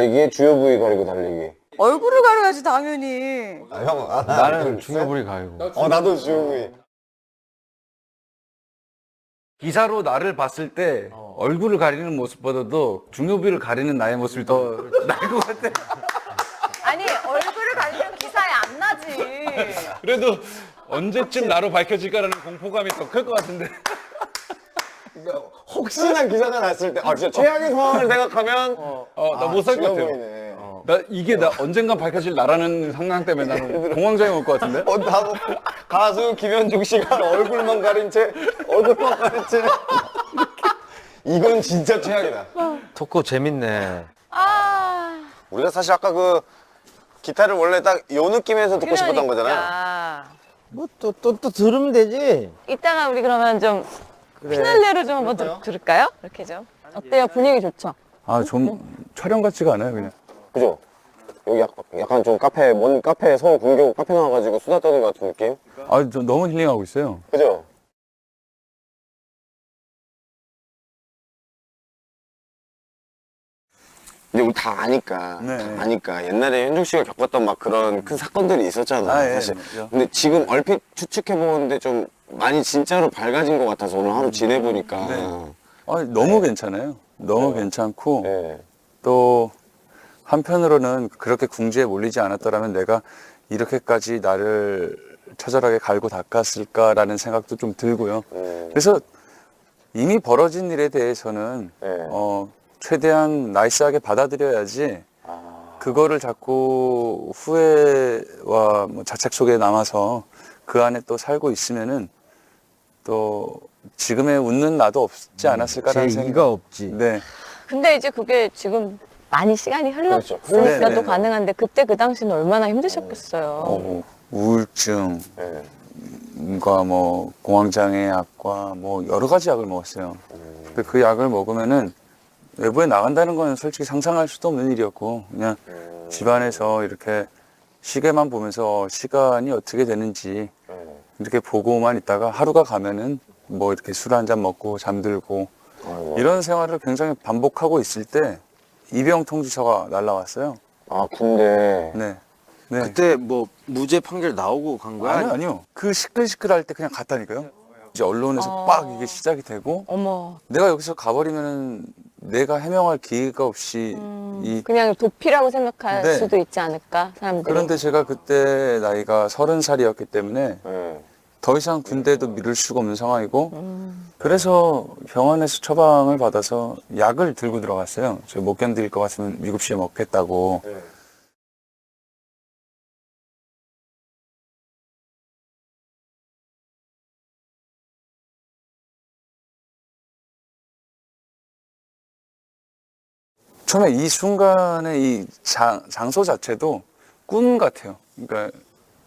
이게 주요 부위 가리고 달리기. 얼굴을 가려야지 당연히. 나는 중요 부위 가리고. 나도 주요 부위. 기사로 나를 봤을 때 얼굴을 가리는 모습보다도 중요 부위를 가리는 나의 모습이 더 나을 것 같아. 아니 얼굴을 가리면 기사에 안 나지. 그래도 언제쯤 나로 밝혀질까라는 공포감이 더 클 것 같은데. 혹시나 기사가 났을 때, 진짜 최악의 상황을 생각하면, 나 못 살 것 주요 같아요. 부위네. 나 언젠간 밝혀질 나라는 상상 때문에 나는 공황장애 올 것 같은데. 나도 가수 김현중 씨가 얼굴만 가린 채, 얼굴만 가린 채. 이건 진짜 최악이다. 토크 재밌네. 아. 우리가 사실 아까 그 기타를 원래 딱 요 느낌에서 듣고 싶었던 거잖아요. 그러니까. 뭐 또 들으면 되지. 이따가 우리 그러면 좀 피날레로 좀 한번 들을까요? 이렇게 좀. 어때요? 분위기 좋죠? 좀 촬영 같지가 않아요, 그냥. 그죠? 여기 약간 좀 먼 카페, 서울 군교 카페 나와가지고 수다 떠는 것 같은 느낌? 저 너무 힐링하고 있어요. 그죠? 근데 우리 다 아니까, 네. 다 아니까. 옛날에 현중 씨가 겪었던 막 그런 큰 사건들이 있었잖아, 예, 사실. 맞죠. 근데 지금 얼핏 추측해보는데 좀 많이 진짜로 밝아진 것 같아서 오늘 하루 지내보니까. 네. 너무 괜찮아요. 너무 괜찮고, 네. 또 한편으로는 그렇게 궁지에 몰리지 않았더라면 내가 이렇게까지 나를 처절하게 갈고 닦았을까라는 생각도 좀 들고요. 그래서 이미 벌어진 일에 대해서는 네. 최대한 나이스하게 받아들여야지 그거를 자꾸 후회와 뭐 자책 속에 남아서 그 안에 또 살고 있으면은 또 지금의 웃는 나도 없지 않았을까라는 제의가 생각. 없지. 네. 근데 이제 그게 지금 많이 시간이 그렇죠. 흘렀으니까 네, 또 네. 가능한데 그때 그 당시는 얼마나 힘드셨겠어요. 우울증, 네. 뭐 공황장애 약과 뭐 여러 가지 약을 먹었어요. 근데 그 약을 먹으면은 외부에 나간다는 건 솔직히 상상할 수도 없는 일이었고 그냥 집안에서 이렇게 시계만 보면서 시간이 어떻게 되는지 이렇게 보고만 있다가 하루가 가면은 뭐 이렇게 술 한 잔 먹고 잠들고 아이고. 이런 생활을 굉장히 반복하고 있을 때 입영 통지서가 날라왔어요. 군대. 네. 네. 그때 뭐 무죄 판결 나오고 간 거야? 아니요. 그 시끌시끌할 때 그냥 갔다니까요. 이제 언론에서 빡 이게 시작이 되고 어머. 내가 여기서 가버리면은 내가 해명할 기회가 없이 그냥 도피라고 생각할 네. 수도 있지 않을까 사람들이. 그런데 제가 그때 나이가 30살이었기 때문에 네. 더 이상 군대도 미룰 수가 없는 상황이고 그래서 병원에서 처방을 받아서 약을 들고 들어갔어요. 저 못 견딜 것 같으면 미국시에 먹겠다고. 네. 처음에 이 순간의 이 장소 자체도 꿈 같아요. 그러니까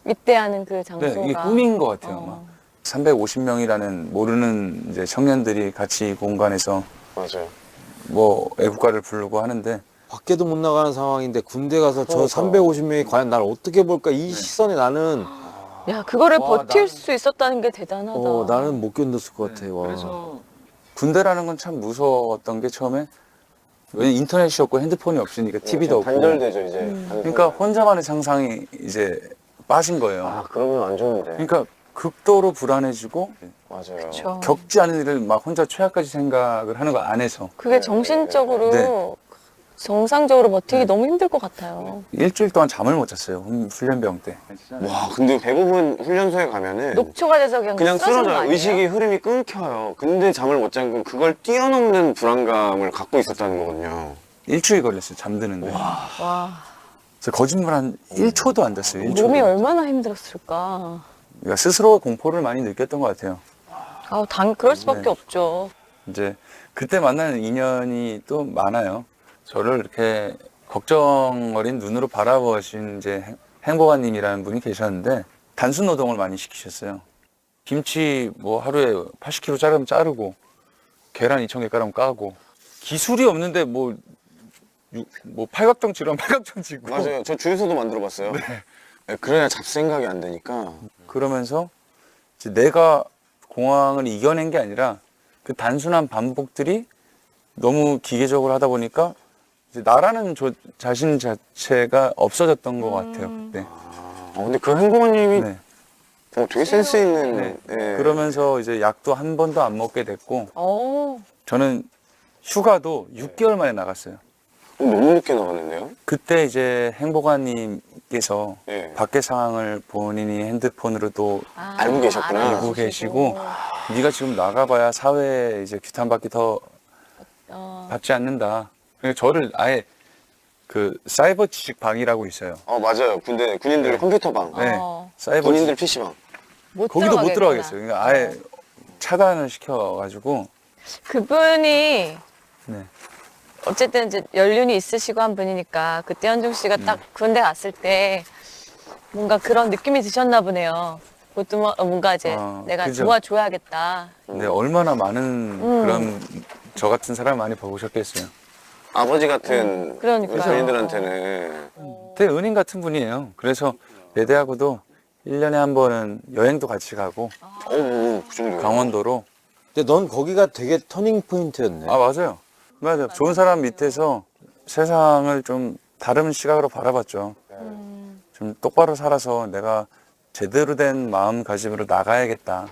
밑대하는 그 장소가. 네, 이게 꿈인 것 같아요. 막 350명이라는 모르는 이제 청년들이 같이 이 공간에서 맞아요. 뭐 애국가를 부르고 하는데 밖에도 못 나가는 상황인데 군대 가서 저 그러니까. 350명이 과연 나를 어떻게 볼까 이 시선에 나는 야 그거를 와, 버틸 나는- 수 있었다는 게 대단하다. 나는 못 견뎠을 것 같아. 와. 그래서 군대라는 건 참 무서웠던 게 처음에 왜냐면 인터넷이 없고 핸드폰이 없으니까 TV도 없고 단절되죠, 이제. 그러니까 혼자만의 상상이 이제 빠진 거예요. 그러면 안 좋은데. 그러니까 극도로 불안해지고 맞아요. 그렇죠. 겪지 않은 일을 막 혼자 최악까지 생각을 하는 거 안에서 그게 정신적으로 네. 정상적으로 버티기 너무 힘들 것 같아요. 일주일 동안 잠을 못 잤어요. 훈련병 때. 와, 근데 대부분 훈련소에 가면은 녹초가 돼서 그냥 쓰러지는 거 쓰러져요. 아니에요? 의식이 흐름이 끊겨요. 근데 잠을 못 자는 건 그걸 뛰어넘는 불안감을 갖고 있었다는 거거든요. 일주일 걸렸어요. 잠드는데. 와 저 거짓말 한 1초도 안 잤어요. 1초도. 몸이 얼마나 힘들었을까. 그러니까 스스로 공포를 많이 느꼈던 것 같아요. 그럴 수밖에 네. 없죠. 이제 그때 만나는 인연이 또 많아요. 저를 이렇게 걱정 어린 눈으로 바라보신 이제 행복아님이라는 분이 계셨는데 단순 노동을 많이 시키셨어요. 김치 뭐 하루에 80kg 자르면 자르고 계란 2,000개 까면 까고 기술이 없는데 뭐 팔각정 치러면 팔각정 치고 맞아요. 저 주유소도 만들어 봤어요. 네, 그래야 잡생각이 안 되니까. 그러면서 이제 내가 공황을 이겨낸 게 아니라 그 단순한 반복들이 너무 기계적으로 하다 보니까 이제 나라는 저 자신 자체가 없어졌던 것 같아요. 그때. 근데 그 행복한님이 네. 되게 센스 있는. 네. 예. 그러면서 이제 약도 한 번도 안 먹게 됐고, 오. 저는 휴가도 6개월 만에 나갔어요. 너무 늦게 나갔는데요? 그때 이제 행복한님께서 예. 밖의 상황을 본인이 핸드폰으로도 알고 계셨구나. 알고 계시고, 네가 지금 나가봐야 사회에 이제 규탄받기 더 받지 않는다. 그러니까 저를 아예 그 사이버 지식방이라고 있어요. 맞아요. 군인들 네. 컴퓨터방. 네. 어. 사이버 군인들 PC방. 거기도 못 들어가겠구나. 들어가겠어요. 그러니까 아예 차단을 시켜가지고. 그분이 네. 어쨌든 이제 연륜이 있으시고 한 분이니까 그때 현중 씨가 딱 군대 갔을 때 뭔가 그런 느낌이 드셨나 보네요. 그것도 뭔가 이제 내가 그죠. 도와줘야겠다. 근데 얼마나 많은 그런 저 같은 사람 많이 보셨겠어요. 아버지 같은 그러니까요. 군인들한테는. 되게 은인 같은 분이에요. 그래서 배대하고도 1년에 한 번은 여행도 같이 가고 그 정도요. 강원도로. 근데 넌 거기가 되게 터닝 포인트였네. 아, 맞아요. 맞아요. 좋은 사람 밑에서 세상을 좀 다른 시각으로 바라봤죠. 좀 똑바로 살아서 내가 제대로 된 마음가짐으로 나가야겠다.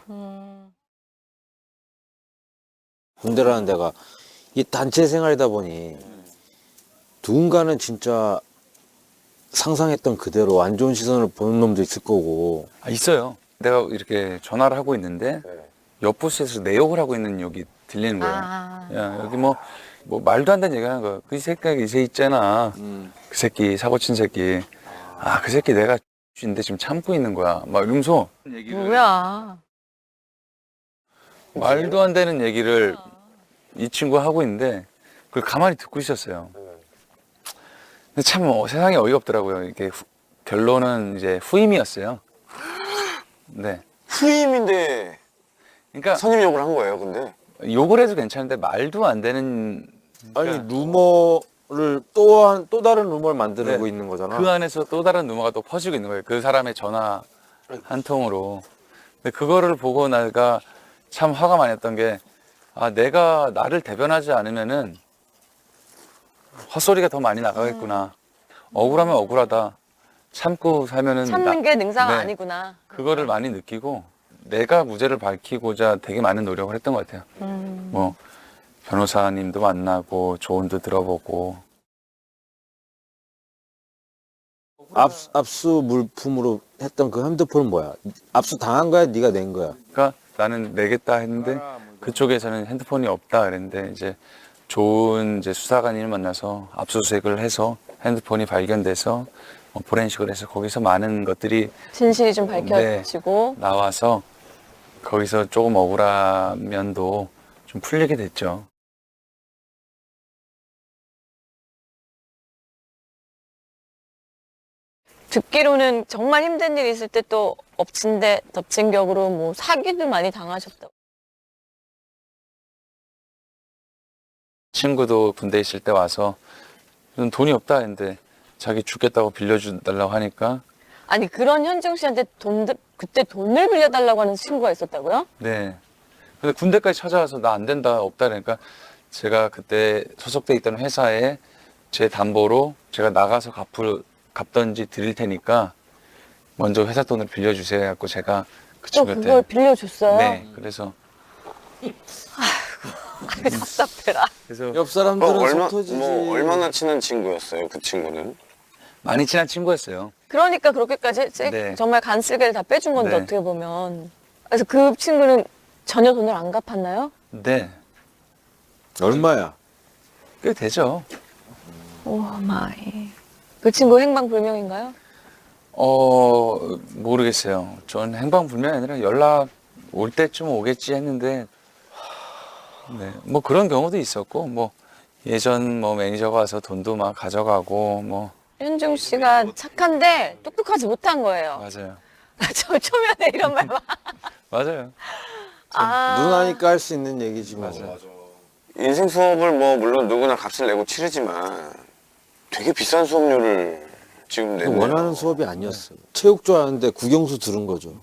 군대라는 데가 이 단체 생활이다 보니 누군가는 진짜 상상했던 그대로 안 좋은 시선을 보는 놈도 있을 거고. 아, 있어요. 내가 이렇게 전화를 하고 있는데 옆 부스에서 내 욕을 하고 있는 욕이 들리는 거예요. 야, 여기 뭐 말도 안 되는 얘기 하는 거야. 그 새끼가 이제 있잖아. 그 새끼, 사고친 새끼. 아, 그 새끼 내가 인데 지금 참고 있는 거야. 막 이러면서 뭐야. 말도 안 되는 얘기를 이 친구가 하고 있는데 그걸 가만히 듣고 있었어요. 근데 참 세상에 어이가 없더라고요. 이게 결론은 이제 후임이었어요. 네. 후임인데 그러니까 선임 욕을 한 거예요, 근데. 욕을 해도 괜찮은데 말도 안 되는 아니 루머를 또 다른 루머를 만들고 네. 있는 거잖아. 그 안에서 또 다른 루머가 또 퍼지고 있는 거예요. 그 사람의 전화 한 통으로. 근데 그거를 보고 내가 참 화가 많이 났던 게, 아, 내가 나를 대변하지 않으면은 헛소리가 더 많이 나가겠구나. 억울하면 억울하다. 참고 살면은 참는 게 능사가 네. 아니구나. 그거를 많이 느끼고 내가 무죄를 밝히고자 되게 많은 노력을 했던 것 같아요. 뭐 변호사님도 만나고 조언도 들어보고. 압수 물품으로 했던 그 핸드폰은 뭐야? 압수 당한 거야? 네가 낸 거야? 그러니까 나는 내겠다 했는데 그쪽에서는 핸드폰이 없다 그랬는데 이제 좋은 이제 수사관님을 만나서 압수수색을 해서 핸드폰이 발견돼서 포렌식을 해서 거기서 많은 것들이 진실이 좀 밝혀지고. 나와서 거기서 조금 억울한 면도 좀 풀리게 됐죠. 듣기로는 정말 힘든 일 있을 때 또 덮친 격으로 뭐 사기도 많이 당하셨다고. 친구도 군대 있을 때 와서 돈이 없다 했는데 자기 죽겠다고 빌려달라고 하니까 아니 그런 현중 씨한테 그때 돈을 빌려달라고 하는 친구가 있었다고요? 네. 근데 군대까지 찾아와서 나 안 된다 없다 그러니까 제가 그때 소속돼 있던 회사에 제 담보로 제가 나가서 갚던지 드릴 테니까 먼저 회사 돈을 빌려주세요 해갖고 제가 그 또 친구한테 그걸 빌려줬어요? 네. 그래서 답답해라. 그래서 옆 사람들은 속 터지지. 얼마나 친한 친구였어요, 그 친구는? 많이 친한 친구였어요. 그러니까 그렇게까지 네. 정말 간쓸게를 다 빼준 건데 네. 어떻게 보면. 그래서 그 친구는 전혀 돈을 안 갚았나요? 네. 얼마야? 꽤 되죠. 오 마이. 그 친구 행방불명인가요? 모르겠어요. 전 행방불명이 아니라 연락 올 때쯤 오겠지 했는데, 네. 뭐 그런 경우도 있었고, 뭐 예전 뭐 매니저가 와서 돈도 막 가져가고, 뭐. 현중 씨가 착한데 똑똑하지 못한 거예요. 맞아요. 저 초면에 이런 말 막. 맞아요. 누나니까 할 수 있는 얘기지 뭐. 맞아요. 인생 수업을 뭐 물론 누구나 값을 내고 치르지만 되게 비싼 수업료를 지금 내네요. 원하는 수업이 아니었어. 체육 좋아하는데 국영수 들은 거죠.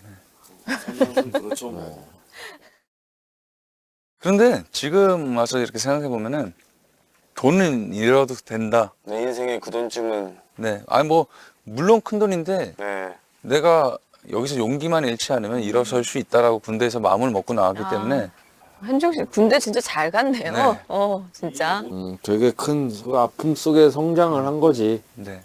그런데 지금 와서 이렇게 생각해 보면은 돈은 잃어도 된다. 내 인생의 그 돈쯤은 네. 아니 뭐 물론 큰 돈인데 네. 내가 여기서 용기만 잃지 않으면 일어설 수 있다라고 군대에서 마음을 먹고 나왔기 때문에 한종 씨 군대 진짜 잘 갔네요. 네. 진짜. 되게 큰 아픔 속에 성장을 한 거지. 네.